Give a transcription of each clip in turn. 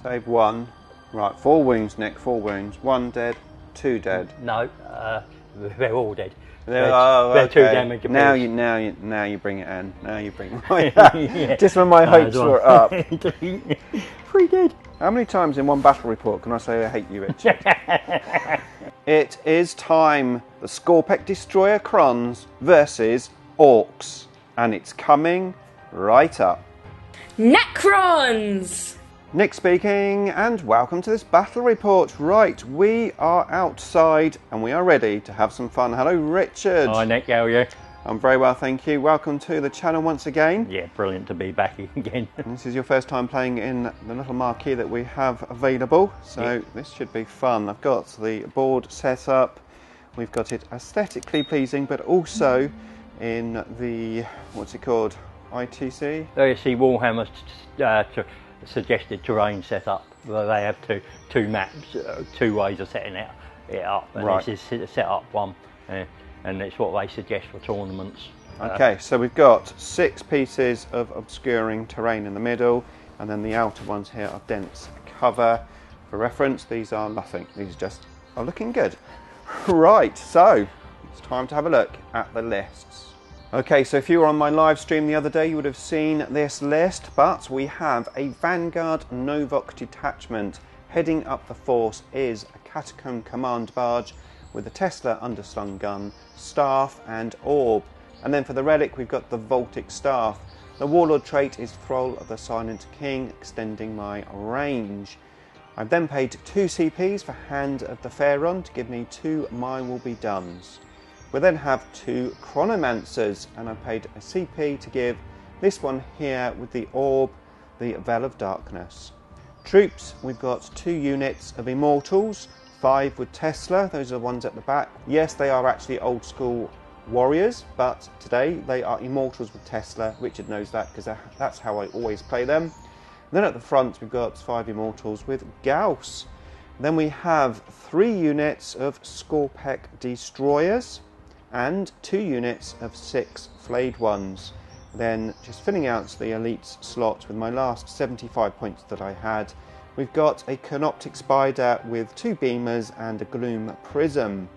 Save 1. Right, 4 wounds, Nick, 4 wounds. 1 dead, 2 dead. No, they're all dead. They're 2 damage. Now you bring it in. Now you bring it. Just when my hopes were up. 3 dead. How many times in one battle report can I say I hate you, Richard? It is time. The Skorpekh Destroyer Necrons versus Orks. And it's coming right up. Necrons! Nick speaking, and welcome to this battle report. Right, we are outside and we are ready to have some fun. Hello, Richard. Hi, Nick. How are you? I'm very well, thank you. Welcome to the channel once again. Yeah, brilliant to be back again. And this is your first time playing in the little marquee that we have available, so this should be fun. I've got the board set up. We've got it aesthetically pleasing, but also in the, what's it called, ITC? IDICBeer Warhammer suggested terrain setup. Well, they have two maps, 2 ways of setting it up, and right. This is set up one, and it's what they suggest for tournaments. Okay, so we've got 6 pieces of obscuring terrain in the middle, and then the outer ones here are dense cover. For reference, these are nothing. These just are looking good. Right, so it's time to have a look at the lists. Okay, so if you were on my live stream the other day, you would have seen this list, but we have a Vanguard Novok detachment. Heading up the force is a Catacomb Command Barge with a Tesla underslung gun, staff and orb. And then for the relic, we've got the Voltic staff. The Warlord trait is Thrall of the Silent King, extending my range. I've then paid 2 CPs for Hand of the Pharaon to give me 2 My Will Be Dones. We then have 2 Chronomancers, and I paid a CP to give this one here with the Orb, the Veil of Darkness. Troops, we've got 2 units of Immortals, 5 with Tesla, those are the ones at the back. Yes, they are actually old school warriors, but today they are Immortals with Tesla. Richard knows that because that's how I always play them. And then at the front we've got 5 Immortals with Gauss. Then we have 3 units of Skorpekh Destroyers and 2 units of 6 Flayed Ones. Then just filling out the Elites slot with my last 75 points that I had, we've got a Canoptic Spider with 2 Beamers and a Gloom Prism.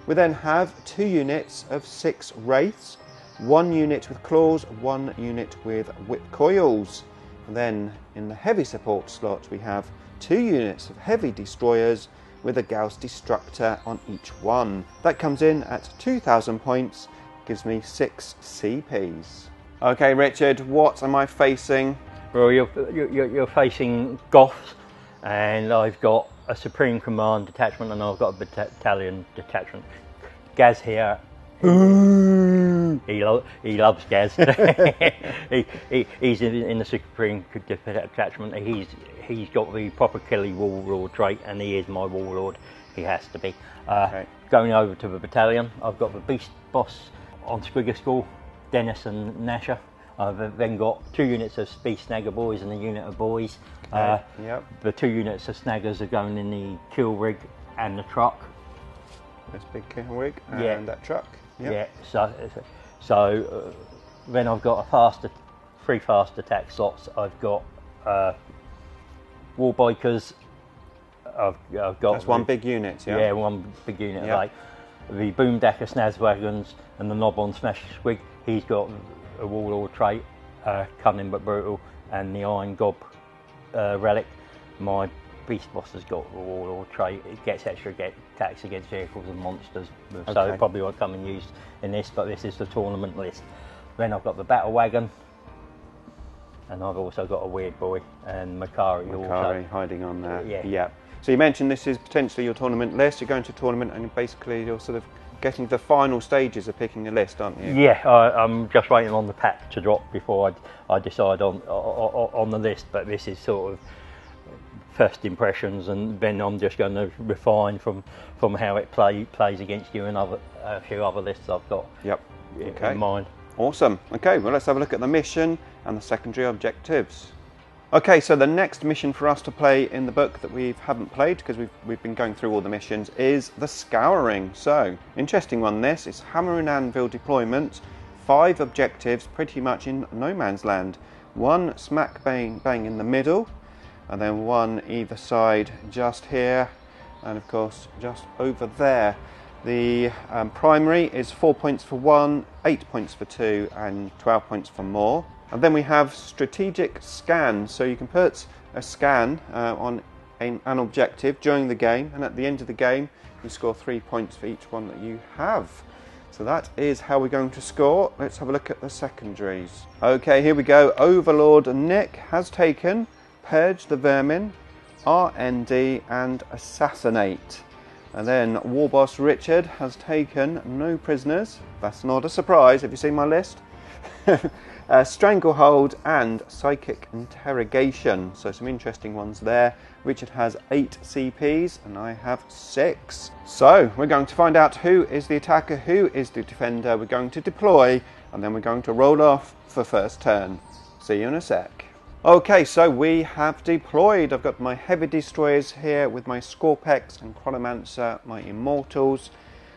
We then have 2 units of 6 Wraiths, 1 unit with Claws, 1 unit with Whip Coils. And then in the Heavy Support slot we have 2 units of Heavy Destroyers with a Gauss Destructor on each one. That comes in at 2,000 points, gives me 6 CPs. Okay, Richard, what am I facing? Well, you're facing Goff, and I've got a Supreme Command detachment, and I've got a battalion detachment. Gaz here. He loves Gaz. He's in the Supreme detachment. He's got the proper Kelly Warlord trait, and he is my Warlord. He has to be. Okay. Going over to the battalion, I've got the Beast Boss on Squigger School, Dennis and Nasher. I've then got 2 units of Beast Snagger Boys and a unit of Boys. Yep. The 2 units of Snaggers are going in the Kill Rig and the truck. This big kill rig and that truck. Yep. Yeah, so then I've got 3 fast attack slots. I've got Warbikers. I've got That's 1 big unit, yeah? Yeah, 1 big unit. Yep. Like the Boomdacker Snaz Wagons and the Knob on Smash Squig. He's got a Warlord trait, cunning but brutal, and the Iron Gob relic. My Beast Boss has got a Warlord trait. It gets extra attacks against vehicles and monsters, so it probably won't come and use in this, but this is the tournament list. Then I've got the Battle Wagon, and I've also got a Weird Boy and Makari also hiding on there. Yeah. So you mentioned this is potentially your tournament list. You're going to a tournament and basically you're sort of getting to the final stages of picking a list, aren't you? Yeah, I'm just waiting on the pack to drop before I decide on the list, but this is sort of first impressions, and then I'm just going to refine from how it plays against you and a few other lists I've got in mind. Awesome. Okay, well let's have a look at the mission and the secondary objectives. Okay, so the next mission for us to play in the book that we haven't played, because we've been going through all the missions, is the Scouring. So, interesting one this. It's Hammer and Anvil deployment, 5 objectives pretty much in no man's land. 1 smack bang in the middle, and then one either side just here, and of course just over there. The primary is 4 points for 1, 8 points for 2, and 12 points for more. And then we have strategic scan, so you can put a scan on an objective during the game, and at the end of the game you score 3 points for each one that you have. So that is how we're going to score. Let's have a look at the secondaries. Okay, here we go. Overlord Nick has taken Purge the Vermin, RND, and Assassinate. And then Warboss Richard has taken No Prisoners. That's not a surprise. Have you seen my list? Stranglehold and Psychic Interrogation. So some interesting ones there. Richard has 8 CPs and I have 6. So we're going to find out who is the attacker, who is the defender. We're going to deploy and then we're going to roll off for first turn. See you in a sec. Okay, so we have deployed. I've got my heavy destroyers here with my Skorpechs and Chronomancer, my Immortals.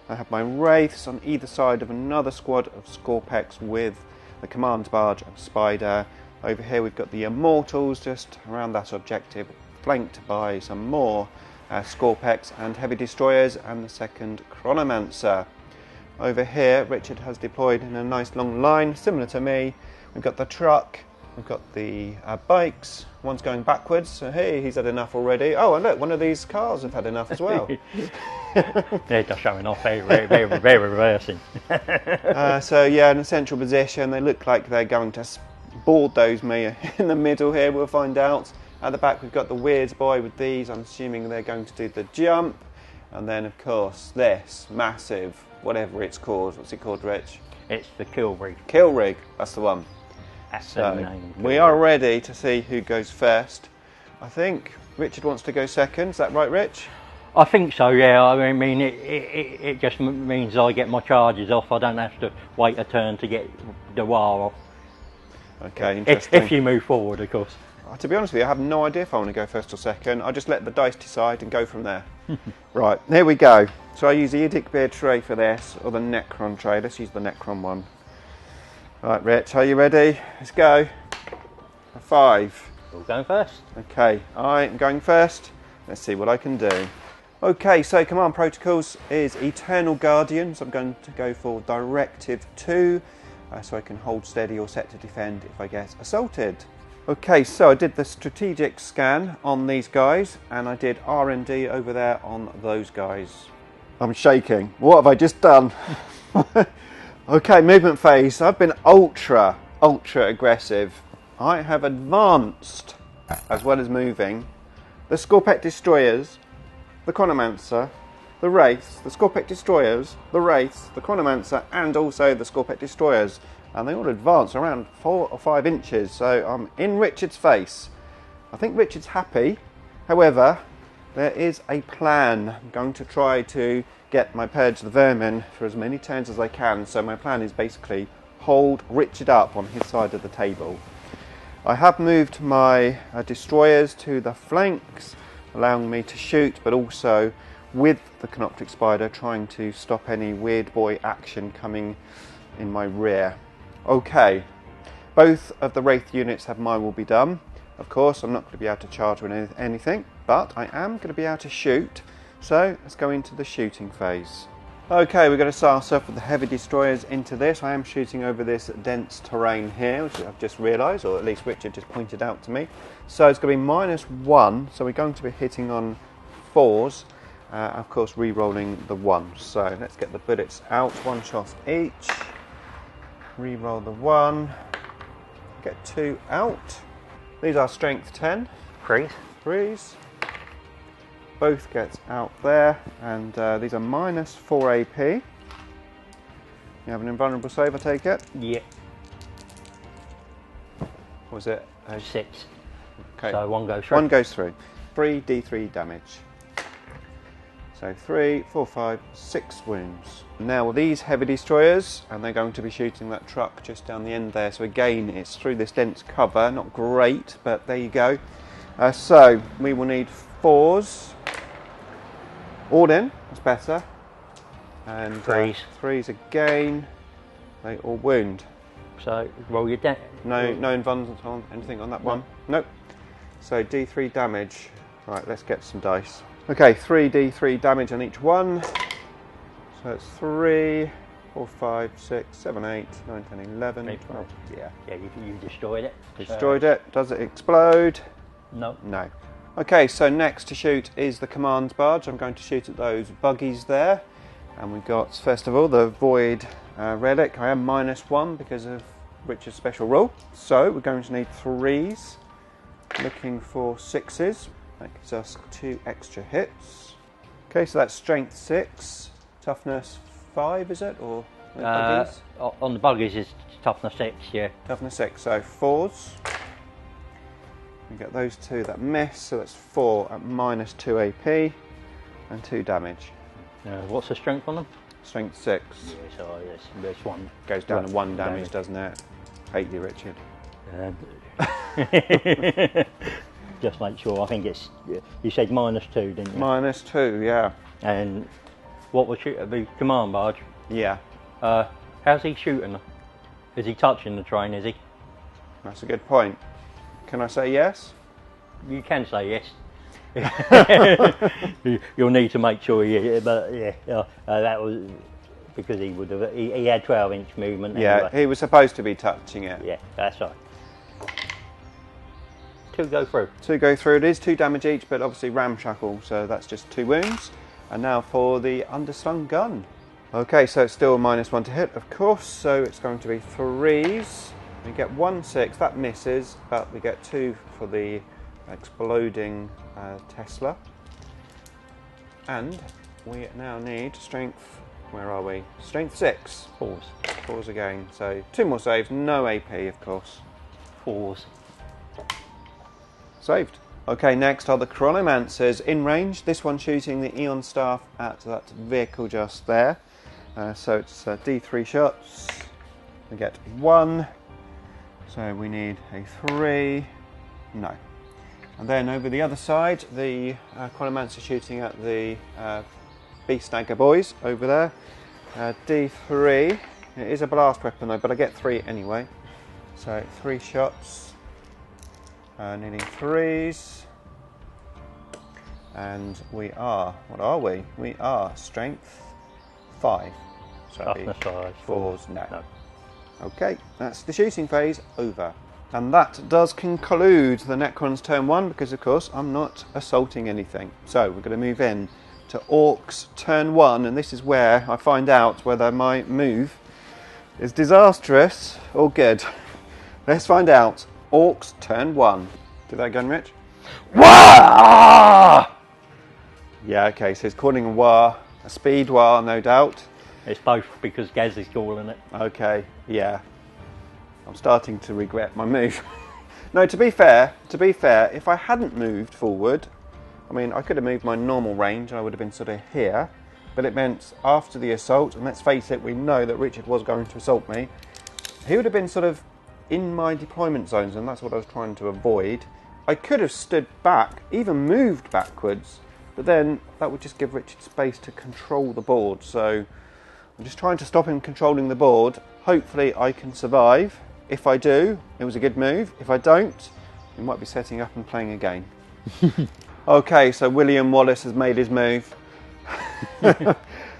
I have my Wraiths on either side of another squad of Skorpechs with the Command Barge and Spider. Over here we've got the Immortals just around that objective, flanked by some more Skorpechs and heavy destroyers and the second Chronomancer. Over here Richard has deployed in a nice long line, similar to me. We've got the truck. We've got the bikes, one's going backwards, so hey, he's had enough already. Oh, and look, one of these cars have had enough as well. They're just showing off, they're reversing. So yeah, in a central position, they look like they're going to bulldoze me in the middle here, we'll find out. At the back we've got the Weird Boy with these, I'm assuming they're going to do the jump. And then of course this massive, whatever it's called, what's it called, Rich? It's the Kill Rig. Kill Rig, that's the one. That's So the name. we are ready to see who goes first. I think Richard wants to go second. Is that right, Rich? I think so, yeah. I mean, it just means I get my charges off. I don't have to wait a turn to get the war off. Okay, interesting. If you move forward, of course. To be honest with you, I have no idea if I want to go first or second. I just let the dice decide and go from there. Right, here we go. So I use the IDICBeer tray for this, or the Necron tray. Let's use the Necron one. Right, Rich, are you ready? Let's go. 5. Who's going first? Okay, I'm going first. Let's see what I can do. Okay, so command protocols is Eternal Guardian. So I'm going to go for Directive 2, so I can hold steady or set to defend if I get assaulted. Okay, so I did the strategic scan on these guys, and I did R&D over there on those guys. I'm shaking. What have I just done? Okay, movement phase. I've been ultra aggressive. I have advanced, as well as moving, the Skorpekh Destroyers, the Chronomancer, the Wraiths, the Skorpekh Destroyers, the Wraiths, the Chronomancer, and also the Skorpekh Destroyers. And they all advance around 4 or 5 inches, so I'm in Richard's face. I think Richard's happy. However, there is a plan. I'm going to try to get my Purge the Vermin for as many turns as I can, so my plan is basically hold Richard up on his side of the table. I have moved my destroyers to the flanks, allowing me to shoot, but also with the Canoptric Spider trying to stop any Weird Boy action coming in my rear. Okay, both of the Wraith units have mine will be done. Of course, I'm not going to be able to charge or anything, but I am going to be able to shoot. So let's go into the shooting phase. Okay, we're going to start off with the heavy destroyers into this. I am shooting over this dense terrain here, which I've just realised, or at least Richard just pointed out to me. So it's going to be -1, so we're going to be hitting on 4s, of course re-rolling the 1s. So let's get the bullets out, 1 shot each. Re-roll the 1, get 2 out. These are strength 10. 3s. Both gets out there, and these are -4 AP. You have an invulnerable save, I take it? Yeah. Was it? 6. Okay. So 1 goes through. 1 goes through. 3d3 damage. So 3, 4, 5, 6 wounds. Now these heavy destroyers, and they're going to be shooting that truck just down the end there. So again, it's through this dense cover. Not great, but there you go. So we will need 4s. All in, that's better. And 3s again. They all wound. So roll your deck. No invulns on anything on that one. Nope. So D3 damage. Right, let's get some dice. Okay, 3d3 damage on each one. So it's 3, 4, 5, 6, 7, 8, 9, 10, 11, 12. Yeah. Yeah, you destroyed it. Destroyed it. Does it explode? No. No. Okay, so next to shoot is the commands barge. I'm going to shoot at those buggies there. And we've got, first of all, the Void relic. I am -1 because of Richard's special rule. So we're going to need 3s. Looking for 6s. That gives us 2 extra hits. Okay, so that's strength 6, toughness 5, is it? Or buggies? On the buggies is toughness 6, yeah. Toughness 6, so 4s. We get those 2 that miss, so that's 4 at -2 AP and 2 damage. What's the strength on them? Strength 6. Yeah, so there's 1. Goes down to 1 damage, doesn't it? Hate you, Richard. Just make sure. I think it's. You said -2, didn't you? -2, yeah. And what was the command barge? Yeah. How's he shooting? Is he touching the train? Is he? That's a good point. Can I say yes? You can say yes. You'll need to make sure. But yeah, that was because he would have. He had 12-inch movement. Yeah, anyway. he was supposed to be touching it. Yeah, that's right. 2 go through. 2 go through. It is 2 damage each, but obviously ramshackle, so that's just 2 wounds. And now for the underslung gun. Okay, so it's still a -1 to hit, of course. So it's going to be 3s. We get 1 6, that misses, but we get 2 for the exploding Tesla. And we now need strength. Where are we? Strength 6. 4s. 4s again. So 2 more saves, no AP, of course. 4s. Saved. Okay, next are the Chronomancers in range. This one shooting the Eon Staff at that vehicle just there. So it's D3 shots. We get 1. So we need a 3. No. And then over the other side, the Chronomancer shooting at the Beast Snagger boys over there. D3. It is a blast weapon though, but I get 3 anyway. So 3 shots. Needing 3s. And we are, what are we? We are strength 5. So Toughness 5. 4s, no. Okay, that's the shooting phase over. And that does conclude the Necrons turn 1 because of course I'm not assaulting anything. So we're going to move in to Orks turn 1, and this is where I find out whether my move is disastrous or good. Let's find out. Orks turn 1. Do that again, Rich. Wah! Yeah, okay, so it's calling a wah, a speed wah, no doubt. It's both because Gaz is calling it. Okay, yeah. I'm starting to regret my move. No, to be fair, if I hadn't moved forward, I mean, I could have moved my normal range, I would have been sort of here, but it meant after the assault, and let's face it, we know that Richard was going to assault me, he would have been sort of in my deployment zones, and that's what I was trying to avoid. I could have stood back, even moved backwards, but then that would just give Richard space to control the board, so I'm just trying to stop him controlling the board. Hopefully I can survive. If I do, it was a good move. If I don't, we might be setting up and playing again. Okay, so William Wallace has made his move.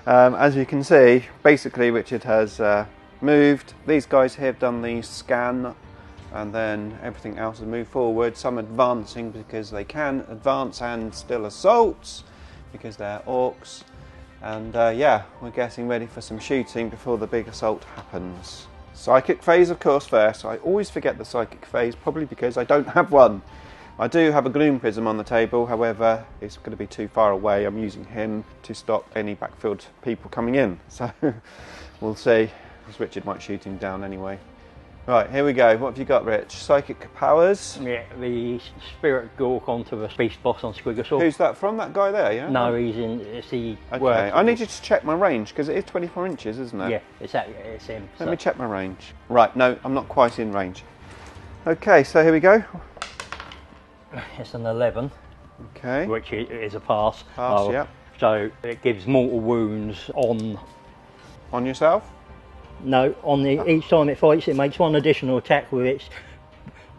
As you can see, basically Richard has moved. These guys here have done the scan, and then everything else has moved forward. Some advancing because they can advance and still assault because they're orcs. And yeah, we're getting ready for some shooting before the big assault happens. Psychic phase, of course, first. I always forget the psychic phase, probably because I don't have one. I do have a gloom prism on the table, however, it's going to be too far away. I'm using him to stop any backfield people coming in. So we'll see, because Richard might shoot him down anyway. Right, here we go. What have you got, Rich? Psychic powers? Yeah, the Spirit Gork onto the Beast Boss on Squigosaur. Who's that from? That guy there, yeah? No, he's in. It's the. Okay, I need you to check my range because it is 24 inches, isn't it? Yeah, it's him. Let me check my range. Right, no, I'm not quite in range. Okay, so here we go. It's an 11. Okay. Which is a pass. Pass, yeah. So it gives mortal wounds on. On yourself? No, on the each time it fights, it makes one additional attack with its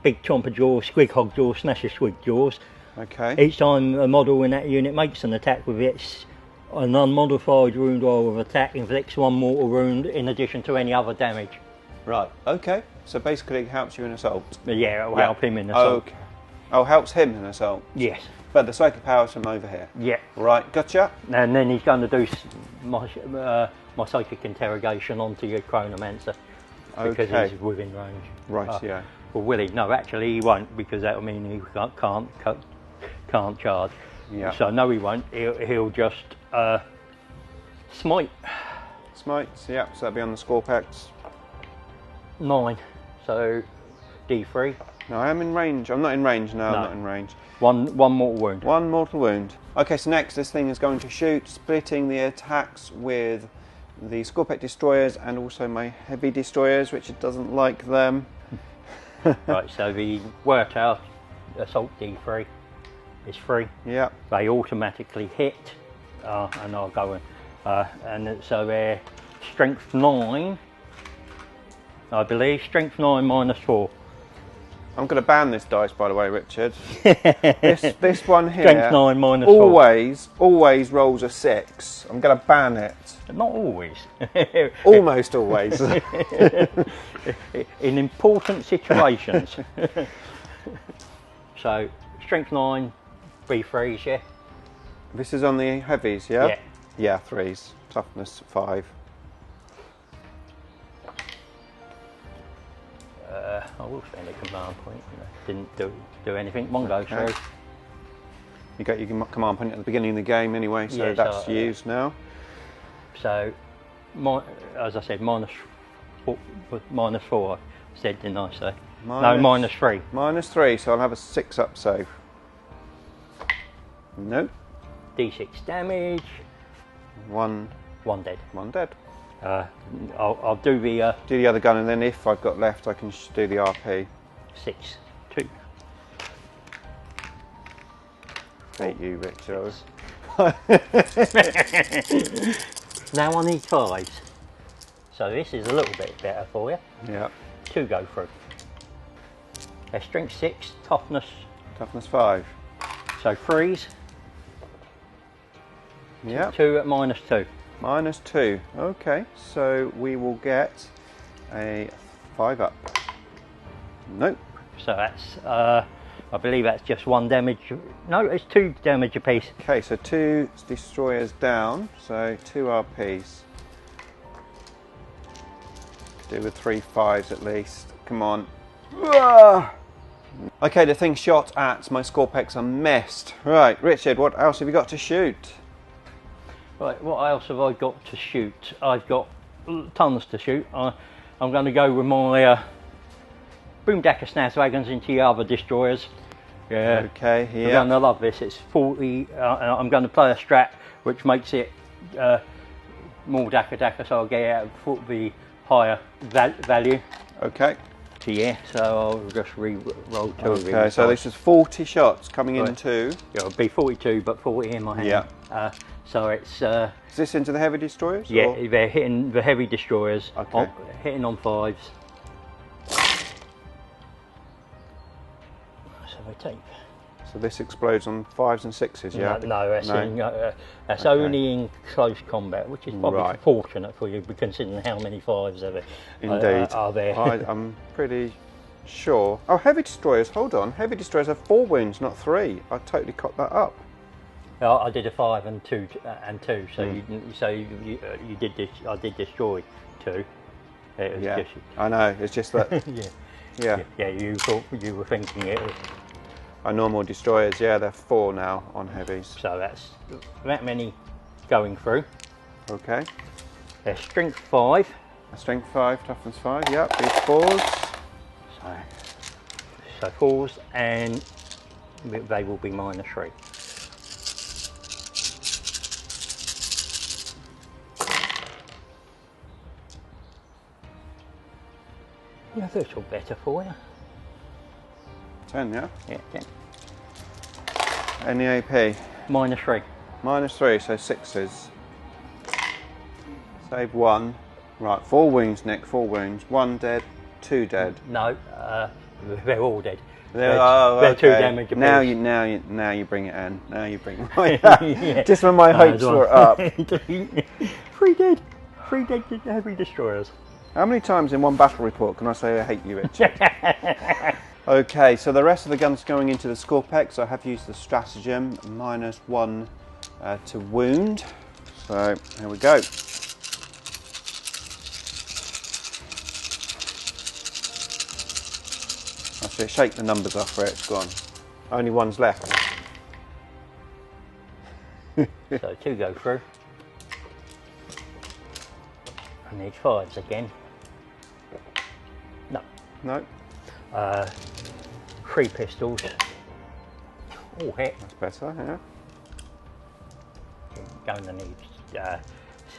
big chomper jaws, squig hog jaws, smasher squig jaws. Okay. Each time a model in that unit makes an attack with an unmodified wound roll of attack inflicts 1 mortal wound in addition to any other damage. Right. Okay. So basically, it helps you in assault. Yeah, it'll help him in assault. Okay. Oh, helps him in assault. Yes. But the psychic powers from over here. Yeah. Right. Gotcha. And then he's going to do my psychic interrogation onto your chronomancer because he's within range. Right. Yeah. Well, will he? No, actually he won't, because that'll mean he can't charge. Yeah. So no, he won't. He'll just smite. Smites. Yeah. So that'll be on the Skorpekh. 9. So D3. No, I am in range. I'm not in range. No, I'm not in range. One mortal wound. 1 mortal wound. Okay, so next this thing is going to shoot, splitting the attacks with the Skorpekh Destroyers and also my heavy destroyers, which it doesn't like them. Right, so the worked out assault D3 is 3. Yeah. They automatically hit, and I'll go in. And so they're strength 9, I believe. Strength 9 minus 4. I'm going to ban this dice, by the way, Richard. this one here Strength 9 minus 4. always rolls a 6. I'm going to ban it. Not always. Almost always. In important situations. So, strength 9, B3s, yeah? This is on the heavies, yeah? Yeah. Yeah, 3s. Toughness 5. I will spend a command point. Didn't do anything. One goes through. You got your command point at the beginning of the game anyway, so that's used now. So, as I said, minus 4. I said, didn't I say? Minus 3. Minus 3, so I'll have a 6 up save. Nope. D6 damage. 1 dead. 1 dead. I'll do the do the other gun, and then if I've got left, I can do the RP. 6, 2. Hate you, Richard. Now I need 5s. So this is a little bit better for you. Yeah. 2 go through. They're strength 6, toughness 5. So 3s. Yeah. 2 at minus 2. Minus 2. Okay, so we will get a 5 up. Nope. So that's, I believe that's just 1 damage. No, it's 2 damage apiece. Okay, so 2 destroyers down, so 2 RPs. Do with 3 5s at least. Come on. Okay, the thing shot at my Skorpekh are messed. Right, Richard, what else have you got to shoot? Right, what else have I got to shoot? I've got tons to shoot. I'm going to go with my Boomdacker Snazwagons into your other destroyers. Yeah. Okay, here. You're going to love this. It's 40. I'm going to play a strat which makes it more Dacker, so I'll get out the higher value. Okay. So yeah, so I'll just re-roll 2 of these. Okay, so this is 40 shots coming into. It'll be 42, but 40 in my hand. Yeah. So it's. Is this into the heavy destroyers? Yeah, or? they're hitting the heavy destroyers. Okay. Hitting on 5s. So they take. So this explodes on 5s and 6s, yeah? No, that's only in close combat, which is probably fortunate for you, considering how many 5s are there. I'm pretty sure. Oh, heavy destroyers, hold on. Heavy destroyers have 4 wounds, not 3. I totally cocked that up. I did a 5 and 2, so you did this. I did destroy 2. It was just, I know. It's just that. yeah. You thought you were thinking it was. Our normal destroyers, yeah, they're 4 now on heavies. So that's that many going through. Okay. They're strength 5. Strength 5, toughness 5. Yep. These 4s. So 4s, and they will be minus 3. Yeah, that's all better for you. 10, yeah? Yeah, 10. Any AP? Minus 3. Minus 3, so 6s. Save 1. Right, 4 wounds, Nick, 4 wounds. 1 dead, 2 dead. No, They're all dead. They're 2 damage apiece. Now you bring it in. Now you bring it. Yeah. Just when my hopes were up. 3 dead. 3 dead heavy destroyers. How many times in one battle report can I say I hate you, Richard? Okay, so the rest of the guns going into the Skorpekh, so I have used the stratagem, -1 to wound. So here we go. Actually, shake the numbers off where it's gone. Only one's left. So 2 go through. I need 5s again. No. No. 3 pistols. Oh, hit. That's better, yeah. Going to need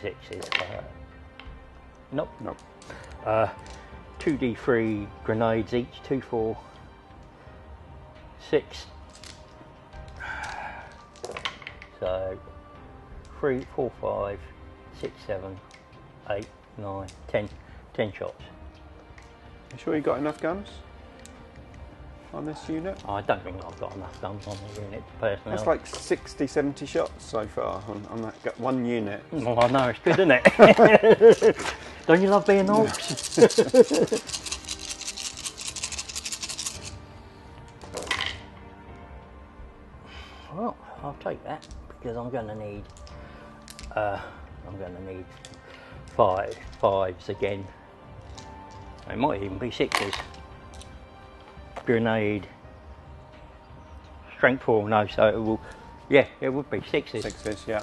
6s. Nope. Nope. 2d3 grenades each. 2, 4, 6. So 3, 4, 5, 6, 7, 8, 9, 10. 10 shots. You sure you got enough guns on this unit? I don't think I've got enough guns on the unit personally. That's like 60, 70 shots so far on that one unit. Oh, I know, it's good, isn't it? Don't you love being orcs? Well, I'll take that because I'm going to need 5s again. It might even be 6s. Grenade. Strength 4, no, so it will, yeah, it would be 6s. 6s, yeah.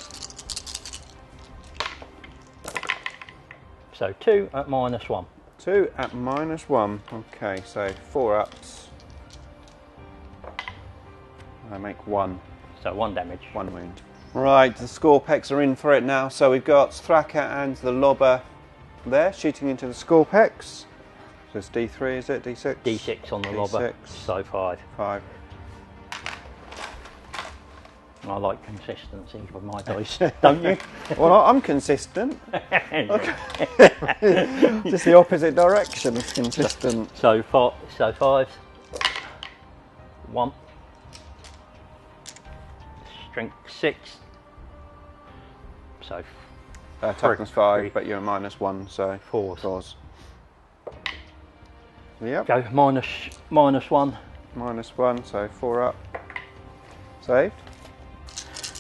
So 2 at -1. 2 at -1. Okay, so 4 ups. I make 1. So 1 damage. 1 wound. Right, the Skorpeks are in for it now. So we've got Thracker and the Lobber there, shooting into the Skorpeks. So it's D3, is it? D6? D6 on the D6. lobber, so 5. 5. I like consistency with my dice, don't you? Well, I'm consistent. Just the opposite direction of consistent. So 5s. 1. Strength 6. So Toughness 5, but you're at -1, so 4s. 4s. Yep. Go -1. -1, so 4 up. Saved.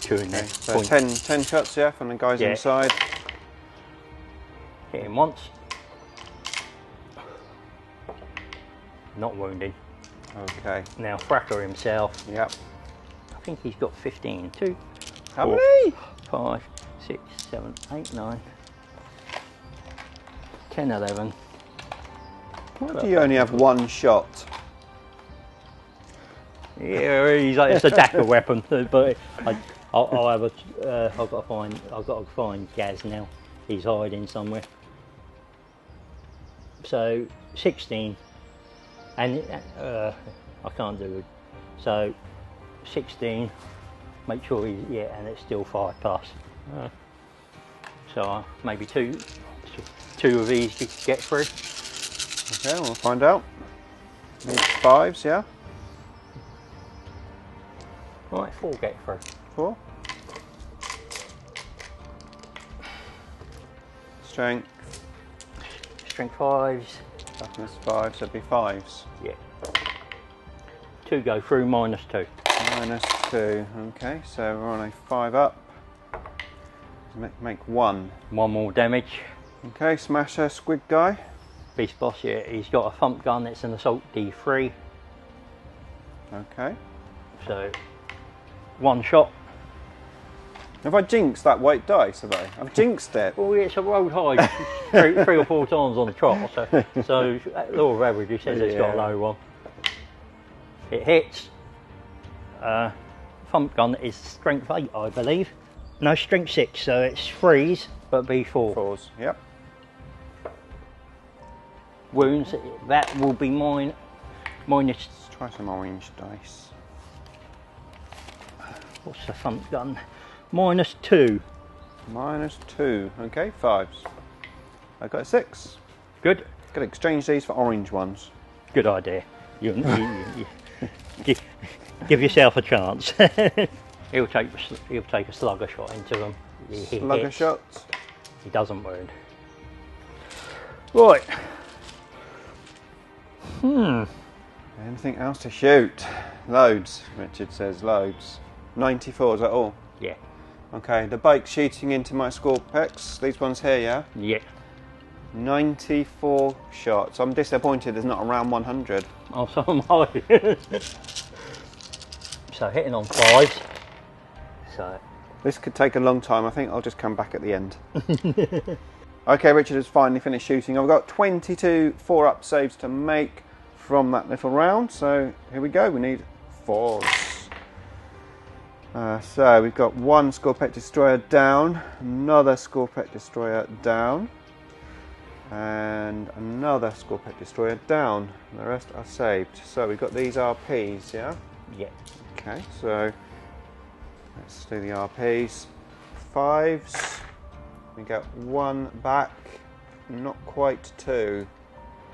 2 in there. So 10 shots, yeah, from the guys inside. Hit him once. Not wounded. Okay. Now Thracker himself. Yep. I think he's got 15. 2. How 4, many? 5, 6, 7, 8, 9, 10, 11. Why do you only have 1 shot? Yeah, it's a dagger weapon, but I'll have a. I've got to find Gaz now. He's hiding somewhere. So 16, and I can't do it. So 16. Make sure and it's still 5+. So maybe two of these you could get through. Okay, we'll find out. Need 5s, yeah? Right, 4 get through. 4. Strength. Strength 5s. Toughness 5, so it'd be 5s. Yeah. 2 go through, -2. -2, okay, so we're on a 5 up. Make 1. 1 more damage. Okay, Smasher, Squid guy. Beast boss, yeah, he's got a thump gun, it's an assault D3. Okay. So 1 shot. Have I jinxed that white dice, have I? I've jinxed it. Well, it's a road high 3 or 4 times on the trot, so law of averages says it's got a low one. It hits. Thump gun is strength 8, I believe. No, strength 6, so it's 3s, but B4. 4s, yep. Wounds, that will be mine. Minus. Let's try some orange dice. What's the thump gun? -2. -2, okay, 5s. I got a 6. Good. Could exchange these for orange ones. Good idea. Give yourself a chance. he'll take a slugger shot into them. He Slugger hits. shots. He doesn't wound. Right. Anything else to shoot? Loads. Richard says loads. 94, is that all? Yeah. Okay, the bike's shooting into my Skorpeks. These ones here, yeah? Yeah. 94 shots. I'm disappointed there's not around 100. Oh, so am I. So hitting on 5s. So This could take a long time. I think I'll just come back at the end. Okay, Richard has finally finished shooting. I've got 22 4-up saves to make from that little round. So here we go. We need 4s. So we've got one Skorpekh Destroyer down, another Skorpekh Destroyer down, and another Skorpekh Destroyer down. The rest are saved. So we've got these RPs, yeah? yeah. Okay, so let's do the RPs. 5s. We get 1 back, not quite 2.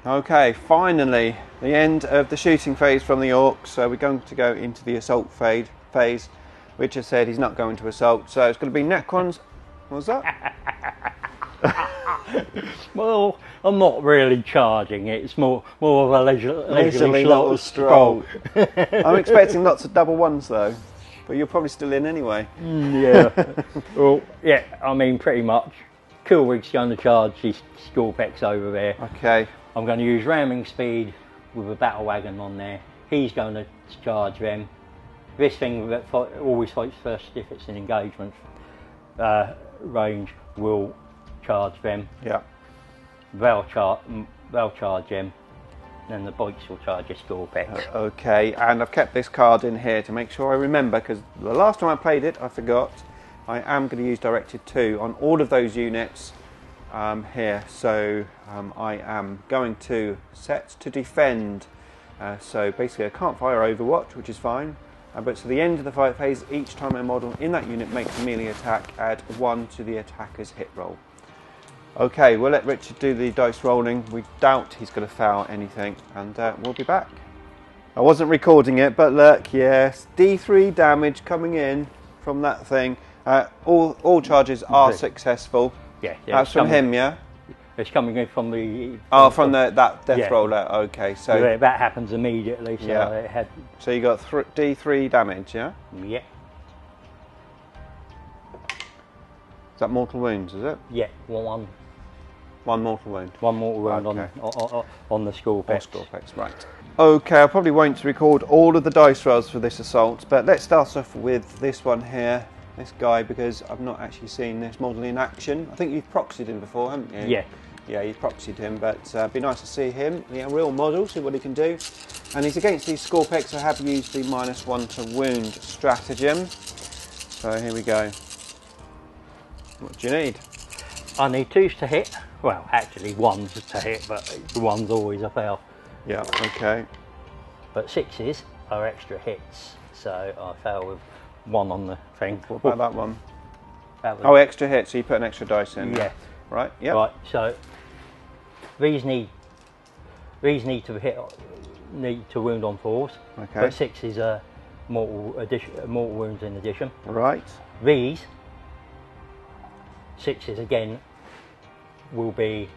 Okay, finally, the end of the shooting phase from the Orks. So we're going to go into the assault phase. Richard said he's not going to assault, so it's going to be Necrons. What was that? Well, I'm not really charging. It's more of a leisurely little stroll. I'm expecting lots of double ones though, but you're probably still in anyway. Yeah. Well, yeah. I mean, pretty much. Coolwig's going to charge his Skorpeks over there. Okay. I'm going to use ramming speed with a battle wagon on there. He's going to charge them. This thing that always fights first if it's an engagement range will charge them. Yeah. They'll charge them. Then the bikes will charge your Skorpeks. Okay, and I've kept this card in here to make sure I remember, because the last time I played it I forgot. I am going to use directed 2 on all of those units here. So I am going to set to defend. So basically I can't fire Overwatch, which is fine. But to the end of the fight phase, each time a model in that unit makes a melee attack, add 1 to the attacker's hit roll. Okay, we'll let Richard do the dice rolling. We doubt he's going to foul anything, and we'll be back. I wasn't recording it, but look, yes, D3 damage coming in from that thing. All charges are successful. Yeah, That's from him, yeah? It's coming in from the... From that death roller, okay. So yeah, that happens immediately, so yeah. it had... So you got D3 damage, yeah? Yeah. Is that mortal wounds, is it? Yeah, one mortal wound. One mortal wound Okay. on the Skorpeks. Skorpeks, right. Okay, I probably won't record all of the dice rolls for this assault, but let's start off with this one here, this guy, because I've not actually seen this model in action. I think you've proxied him before, haven't you? Yeah. Yeah, you've proxied him, but it'd be nice to see him, a real model, see what he can do. And he's against these Skorpeks. I have used the -1 to wound stratagem. So here we go. What do you need? I need 2s to hit. Well, actually 1s to hit, but the 1's always a fail. Yeah, okay. But 6s are extra hits, so I fail with 1 on the thing. What about that one? That was, Oh, extra hit, so you put an extra dice in. yeah. Right, yeah. Right, so these need to hit, need to wound on 4s. Okay. But 6s are mortal wounds in addition. Right. These 6s again will be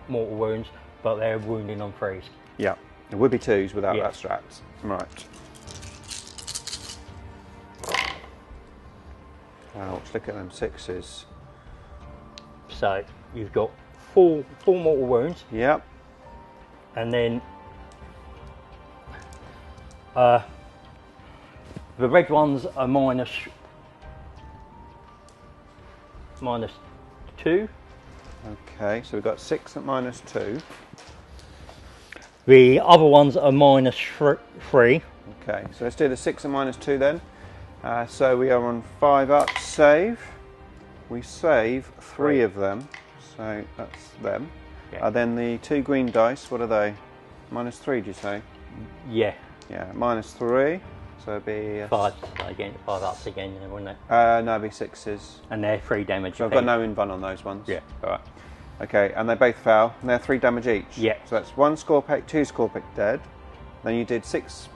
mortal wounds, but they're wounding on 3s. Yeah. It would be 2s without Yeah. that straps. Right. Ouch, look at them 6s. So you've got four mortal wounds, Yep. and then the red ones are -2. Okay, so we've got 6 at -2. The other ones are -3. Okay, so let's do the 6 at -2 then. So we are on 5 up, save. We save 3 of them, so that's them. Yeah. Then the 2 green dice, what are they? -3, did you say? Yeah, Yeah, -3, so it'd be... 5 again, 5 ups again, wouldn't it? no, it'd be 6s. And they're 3 damage. So I've got no invuln on those ones. Yeah, alright. Okay, and they both fell, and they're 3 damage each. Yeah. So that's 1 Skorpekh, 2 Skorpekh dead. Then you did 6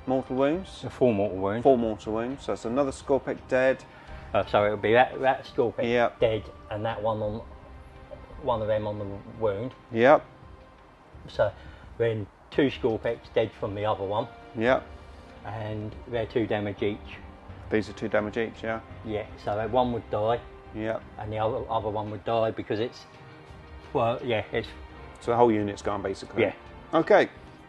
mortal wounds. 4 mortal wounds. 4 mortal wounds. So that's another Skorpekh dead. So it'll be that Skorpekh Yep. dead, and that one of them on the wound. Yep. So then 2 Skorpechs dead from the other one. Yep. And they're 2 damage each. These are 2 damage each, yeah? Yeah, so that one would die. Yep. And the other one would die because it's, well, yeah, it's... So the whole unit's gone, basically? Yeah. Okay.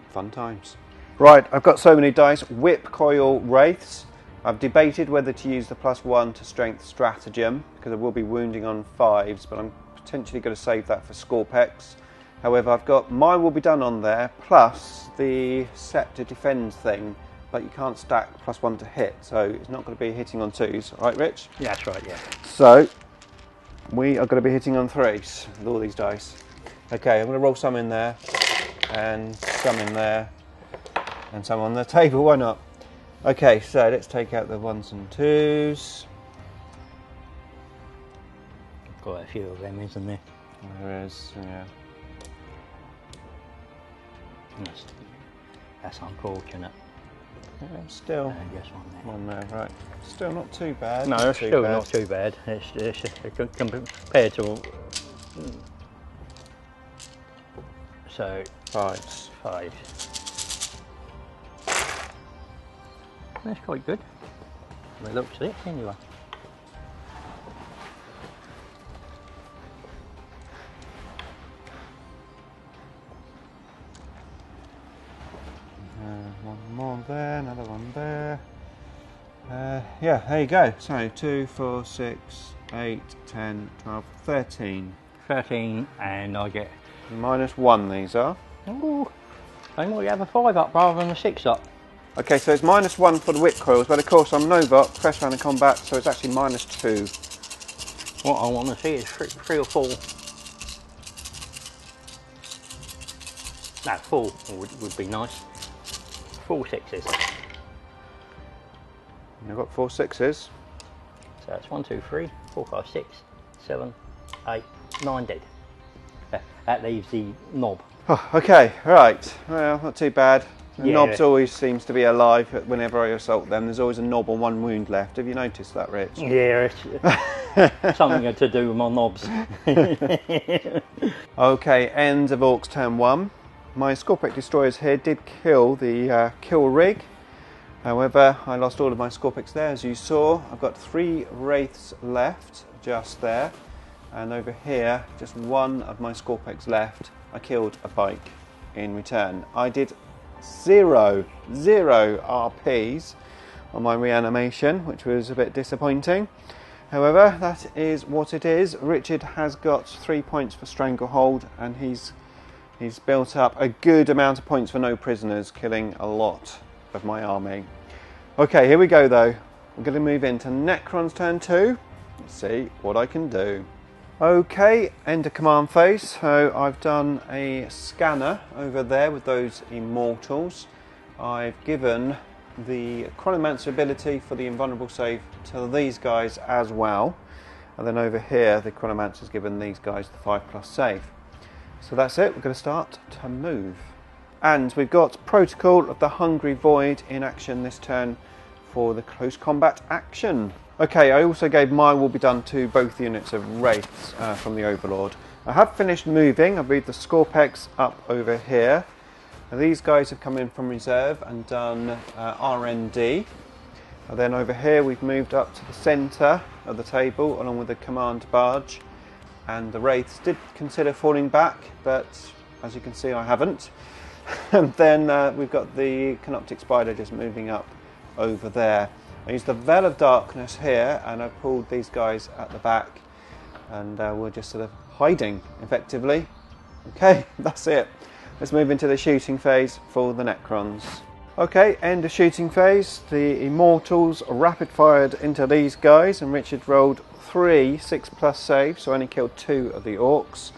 Fun times. Right, I've got so many dice. Whip Coil Wraiths. I've debated whether to use the +1 to Strength Stratagem, because I will be wounding on 5s, but I'm potentially going to save that for Skorpechs. However, I've got Mine Will Be Done on there, plus the Set to Defend thing, but you can't stack +1 to hit, so it's not going to be hitting on 2s. Right, Rich? Yeah, that's right, yeah. So, we are going to be hitting on 3s with all these dice. Okay, I'm going to roll some in there, and some in there, and some on the table, why not? Okay, so let's take out the 1s and 2s. Quite a few of them, isn't there? There is, yeah. That's unfortunate. Still, Just one there. one there, right. Still not too bad. No, it's still not too bad. It's compared to... So, 5s. 5. That's quite good. It looks it anyway. One more there, another one there. Yeah, there you go. So 2, 4, 6, 8, 10, 12, 13. 13, and I get... -1 these are. Ooh, I might have a 5 up rather than a 6 up. Okay, so it's -1 for the whip coils, but of course I'm Novok, press round in combat, so it's actually -2. What I want to see is 3 or 4. No, 4 would be nice. 4 6s. You've got 4 6s. So that's 1, 2, 3, 4, 5, 6, 7, 8, 9 dead. That leaves the knob. Oh, okay, right. Well, not too bad. The Yeah. knobs always seems to be alive whenever I assault them. There's always a knob or 1 wound left. Have you noticed that, Rich? Yeah, it's something to do with my knobs. Okay, end of Orcs turn 1. My Skorpekh Destroyers here did kill the kill rig. However, I lost all of my Skorpechs there, as you saw. I've got 3 Wraiths left, just there. And over here, just 1 of my Skorpechs left. I killed a bike in return. I did 0 RPs on my reanimation, which was a bit disappointing. However, that is what it is. Richard has got 3 points for Stranglehold, and he's built up a good amount of points for no prisoners, killing a lot of my army. Okay, here we go though. We're going to move into Necron's turn 2. Let's see what I can do. Okay, enter command phase. So I've done a scanner over there with those immortals. I've given the Chronomancer ability for the invulnerable save to these guys as well. And then over here, the Chronomancer's given these guys the 5+ save. So that's it, we're going to start to move. And we've got Protocol of the Hungry Void in action this turn for the close combat action. Okay, I also gave Mine Will Be Done to both units of Wraiths from the Overlord. I have finished moving. I've moved the Skorpechs up over here. Now, these guys have come in from reserve and done RND. And then over here we've moved up to the centre of the table along with the command barge. And the Wraiths did consider falling back, but as you can see I haven't. And then we've got the Canoptic Spider just moving up over there. I used the Veil of Darkness here, and I pulled these guys at the back, and we're just sort of hiding effectively. Okay, that's it. Let's move into the shooting phase for the Necrons. Okay, end of shooting phase. The Immortals rapid fired into these guys, and Richard rolled 3 6+ saves, so I only killed 2 of the Orcs.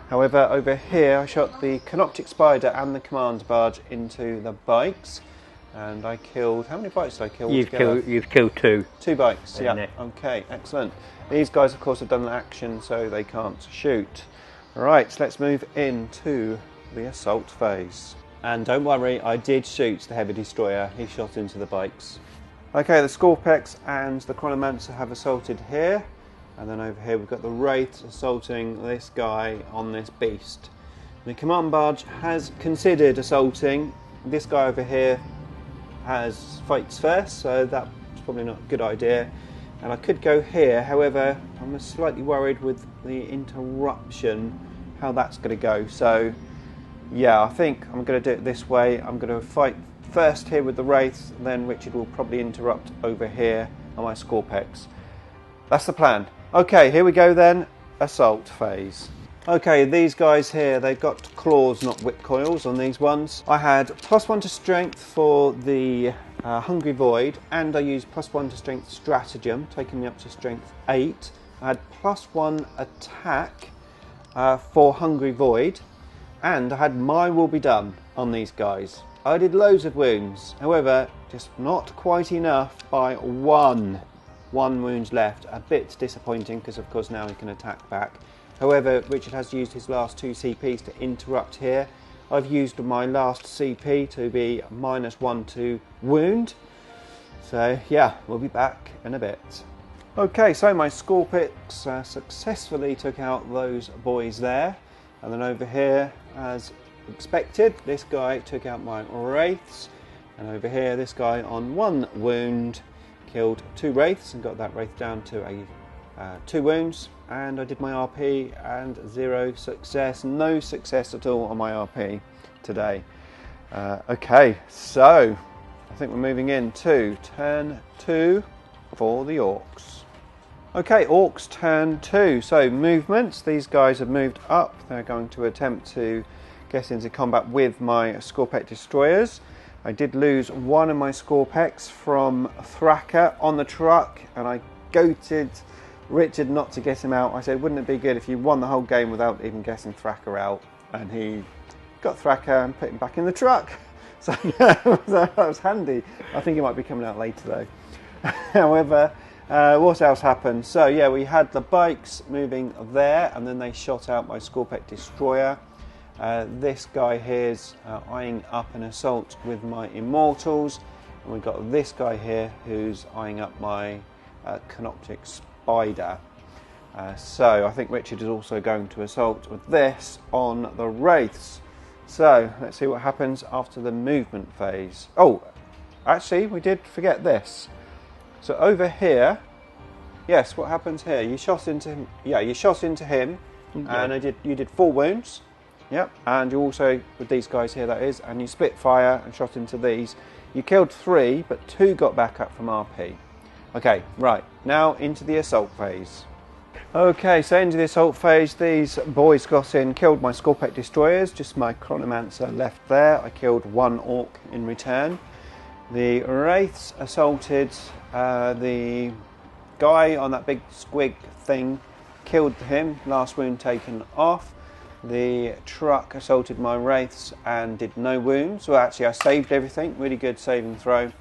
However, over here I shot the Canoptic Spider and the command barge into the bikes. And I killed, how many bikes did I kill altogether? You've killed 2. 2 bikes, yeah. It? Okay, excellent. These guys, of course, have done an action, so they can't shoot. Right, so let's move into the assault phase. And don't worry, I did shoot the heavy destroyer. He shot into the bikes. Okay, the Skorpeks and the Chronomancer have assaulted here. And then over here we've got the Wraiths assaulting this guy on this beast. The command barge has considered assaulting. This guy over here has fights first, so that's probably not a good idea. And I could go here, however, I'm slightly worried with the interruption, how that's going to go. So, yeah, I think I'm going to do it this way. I'm going to fight first here with the Wraiths, then Richard will probably interrupt over here on my Skorpeks. That's the plan. Okay, here we go then, assault phase. Okay, these guys here, they've got claws, not whip coils on these ones. I had +1 to strength for the Hungry Void, and I used +1 to strength stratagem, taking me up to strength 8. I had +1 attack for Hungry Void, and I had My Will Be Done on these guys. I did loads of wounds, however, just not quite enough by one wound left. A bit disappointing because of course now he can attack back. However, Richard has used his last 2 CPs to interrupt here. I've used my last CP to be -1 to wound. So yeah, we'll be back in a bit. Okay, so my Skorpeks successfully took out those boys there. And then over here, as expected, this guy took out my Wraiths. And over here, this guy on 1 wound killed 2 Wraiths and got that Wraith down to a 2 wounds. And I did my RP and 0 success. No success at all on my RP today. Okay, so I think we're moving into turn 2 for the Orks. Okay, Orks turn 2. So movements, these guys have moved up. They're going to attempt to get into combat with my Skorpekh Destroyers. I did lose one of my Skorpeks from Thraka on the truck, and I goated Richard not to get him out. I said, wouldn't it be good if you won the whole game without even getting Thraka out? And he got Thraka and put him back in the truck. So that was handy. I think he might be coming out later though. However, what else happened? So yeah, we had the bikes moving there, and then they shot out my Skorpekh Destroyer. This guy here's eyeing up an assault with my Immortals, and we've got this guy here who's eyeing up my Canoptic Spider. So I think Richard is also going to assault with this on the Wraiths. So let's see what happens after the movement phase. Oh, actually we did forget this. So over here, yes, what happens here? You shot into him. Yeah, you shot into him, and you did 4 wounds. Yep, and you also, with these guys here that is, and you split fire and shot into these. You killed 3, but 2 got back up from RP. Okay, right, now into the assault phase. Okay, so into the assault phase, these boys got in, killed my Skorpekh Destroyers, just my Chronomancer left there. I killed 1 Ork in return. The Wraiths assaulted the guy on that big squig thing, killed him, last wound taken off. The truck assaulted my Wraiths and did no wounds. Well, actually I saved everything, really good saving throw.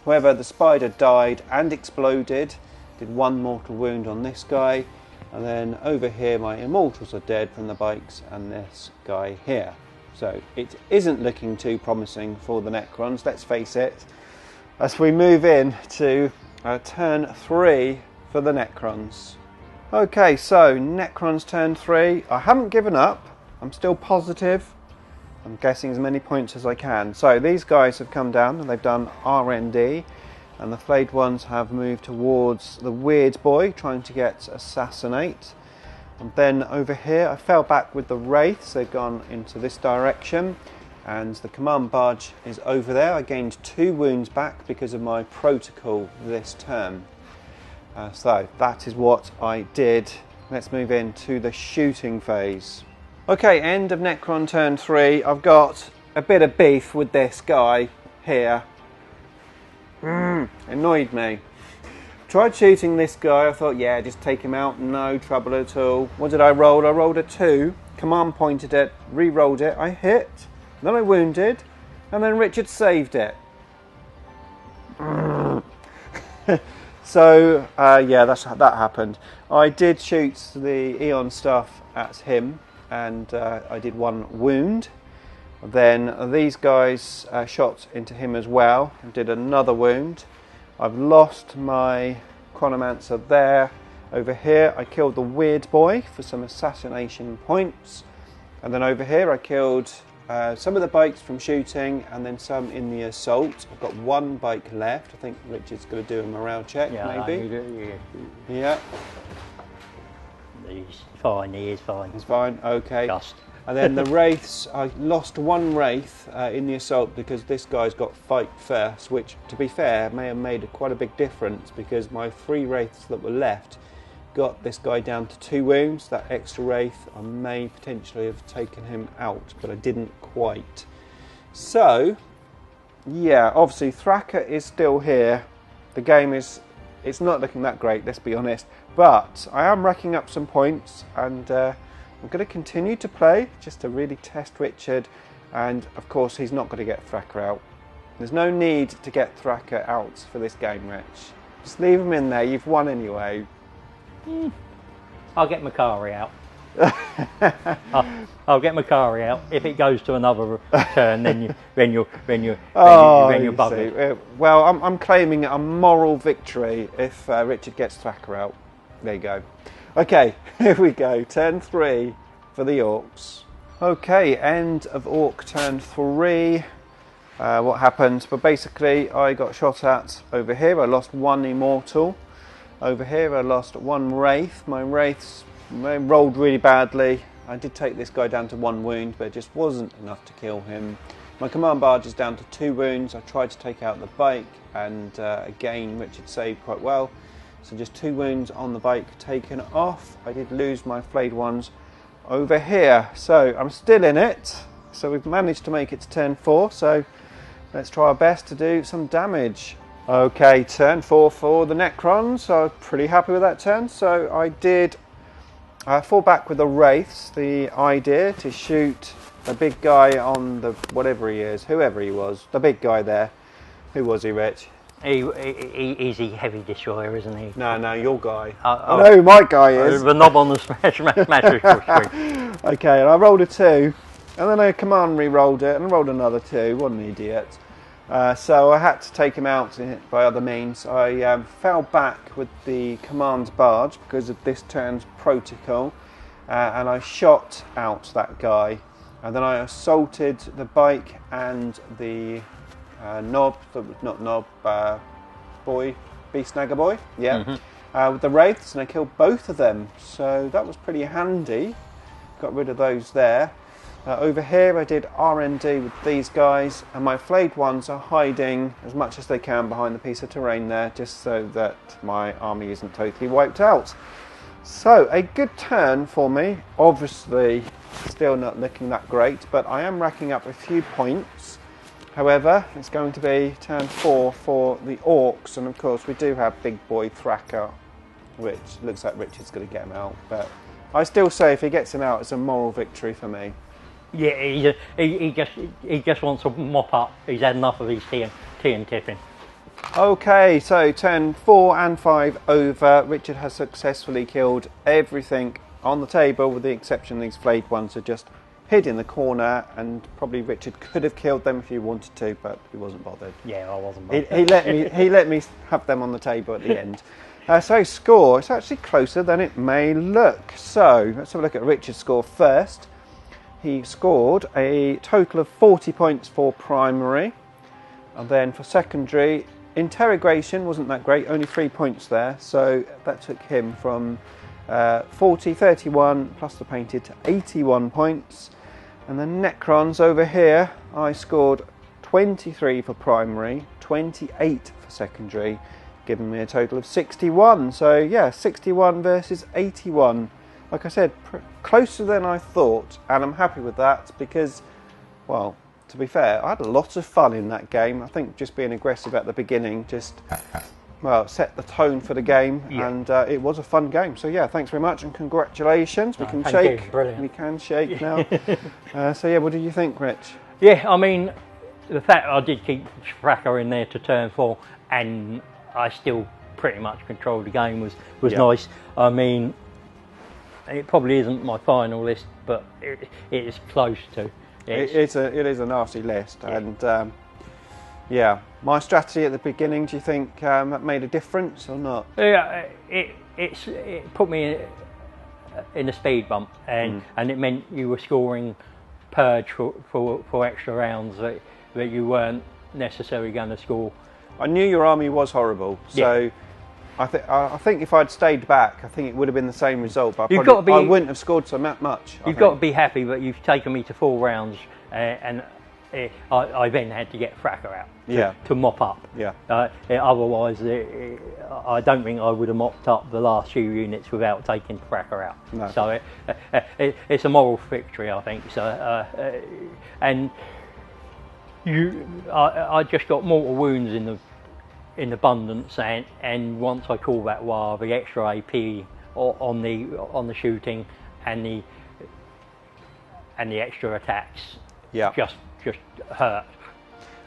However, the spider died and exploded, did 1 mortal wound on this guy. And then over here my Immortals are dead from the bikes and this guy here. So it isn't looking too promising for the Necrons, let's face it. As we move in to turn 3 for the Necrons. Okay, so Necrons turn 3. I haven't given up. I'm still positive. I'm guessing as many points as I can. So these guys have come down and they've done RND. And the flayed ones have moved towards the weird boy, trying to get assassinate. And then over here, I fell back with the Wraiths. They've gone into this direction. And the command barge is over there. I gained 2 wounds back because of my protocol this turn. So that is what I did. Let's move into the shooting phase. Okay, end of Necron turn 3. I've got a bit of beef with this guy here. Annoyed me. Tried shooting this guy. I thought, yeah, just take him out. No trouble at all. What did I roll? I rolled a 2. Command pointed it, re-rolled it. I hit. Then I wounded. And then Richard saved it. So, yeah, that happened. I did shoot the Eon stuff at him. and I did 1 wound. Then these guys shot into him as well and did another wound. I've lost my Chronomancer there. Over here I killed the weird boy for some assassination points, and then over here I killed some of the bikes from shooting and then some in the assault. I've got 1 bike left. I think Richard's going to do a morale check, maybe. Yeah. He's fine, he is fine. He's fine, okay. Just. And then the wraiths, I lost 1 wraith in the assault because this guy's got fight first, which, to be fair, may have made quite a big difference because my 3 wraiths that were left got this guy down to 2 wounds. That extra wraith, I may potentially have taken him out, but I didn't quite. So, yeah, obviously Thraka is still here. The game it's not looking that great, let's be honest, but I am racking up some points, and I'm going to continue to play just to really test Richard, and of course he's not going to get Thraka out. There's no need to get Thraka out for this game, Rich. Just leave him in there, you've won anyway. I'll get Makari out. I'll get Makari out. If it goes to another turn, then you're buggered. Well, I'm claiming a moral victory if Richard gets Thraka out. There you go. Okay, here we go. Turn 3 for the Orks. Okay, end of Orc turn 3. What happened? But basically, I got shot at over here. I lost 1 Immortal. Over here, I lost 1 Wraith. My Wraiths rolled really badly. I did take this guy down to 1 wound, but it just wasn't enough to kill him. My command barge is down to 2 wounds. I tried to take out the bike, and again, Richard saved quite well. So just 2 wounds on the bike taken off. I did lose my flayed ones over here. So I'm still in it. So we've managed to make it to turn 4. So let's try our best to do some damage. Okay, turn 4 for the Necrons. So I'm pretty happy with that turn. So I did fall back with the Wraiths. The idea to shoot the big guy on the whatever he is, whoever he was, the big guy there. Who was he, Rich? He's a heavy destroyer, isn't he? No, your guy. I know who my guy is. The knob on the smash screen. Okay, and I rolled a 2, and then I command re-rolled it, and rolled another 2. What an idiot. So I had to take him out by other means. I fell back with the command barge because of this turn's protocol, and I shot out that guy. And then I assaulted the bike and the beast snagger boy, with the wraiths, and I killed both of them, so that was pretty handy. Got rid of those there. Over here I did RND with these guys, and my flayed ones are hiding as much as they can behind the piece of terrain there, just so that my army isn't totally wiped out. So a good turn for me. Obviously still not looking that great, but I am racking up a few points. However, it's going to be turn 4 for the Orks, and of course we do have big boy Thraka, which looks like Richard's going to get him out, but I still say if he gets him out, it's a moral victory for me. Yeah, he just wants to mop up. He's had enough of his tea and tiffin. Okay, so turn 4 and 5 over. Richard has successfully killed everything on the table, with the exception of these flayed ones are just hid in the corner, and probably Richard could have killed them if he wanted to, but he wasn't bothered. Yeah, I wasn't bothered. He let me have them on the table at the end. So score, it's actually closer than it may look. So let's have a look at Richard's score first. He scored a total of 40 points for primary, and then for secondary, interrogation wasn't that great, only 3 points there, so that took him from 31 plus the painted to 81 points. And the Necrons over here, I scored 23 for primary, 28 for secondary, giving me a total of 61. So yeah, 61 versus 81. Like I said, closer than I thought, and I'm happy with that because, well, to be fair, I had a lot of fun in that game. I think just being aggressive at the beginning just, well, set the tone for the game, and it was a fun game. So yeah, thanks very much and congratulations. We can shake. We can shake now. So yeah, what did you think, Rich? Yeah, I mean, the fact I did keep Thraka in there to turn 4, and I still pretty much controlled the game was nice. I mean, it probably isn't my final list, but it is close to. It is a nasty list, yeah. and yeah, my strategy at the beginning. Do you think that made a difference or not? Yeah, it put me in a speed bump, and it meant you were scoring purge for extra rounds that you weren't necessarily going to score. I knew your army was horrible, so. Yeah. I think if I'd stayed back, I think it would have been the same result. But I wouldn't have scored so much. You've got to be happy that you've taken me to 4 rounds, and I then had to get Fracker out to mop up. Yeah. Otherwise, I don't think I would have mopped up the last few units without taking Fracker out. No. So it's a moral victory, I think. So and I just got mortal wounds in abundance, and once I call that war, the extra AP on the shooting and the extra attacks just hurt.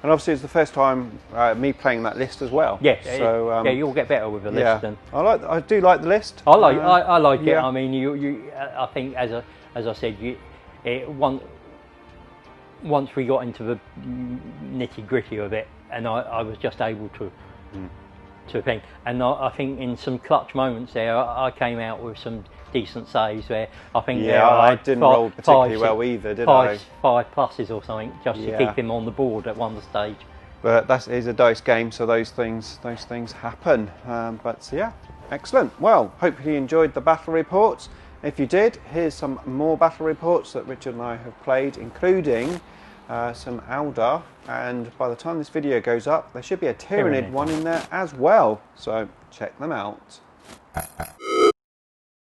And obviously it's the first time me playing that list as well. Yeah, so you'll get better with the list. And I do like the list. I like it. I mean, I think as I said, once we got into the nitty gritty of it, and I was just able to think, and I think in some clutch moments there, I came out with some decent saves where I think I didn't roll particularly well either, did I? 5 pluses or something just to keep him on the board at one stage. But that is a dice game, so those things happen. But yeah, excellent. Well, hopefully you enjoyed the battle reports. If you did, here's some more battle reports that Richard and I have played, including some Eldar, and by the time this video goes up, there should be a Tyranid one in there as well, so check them out.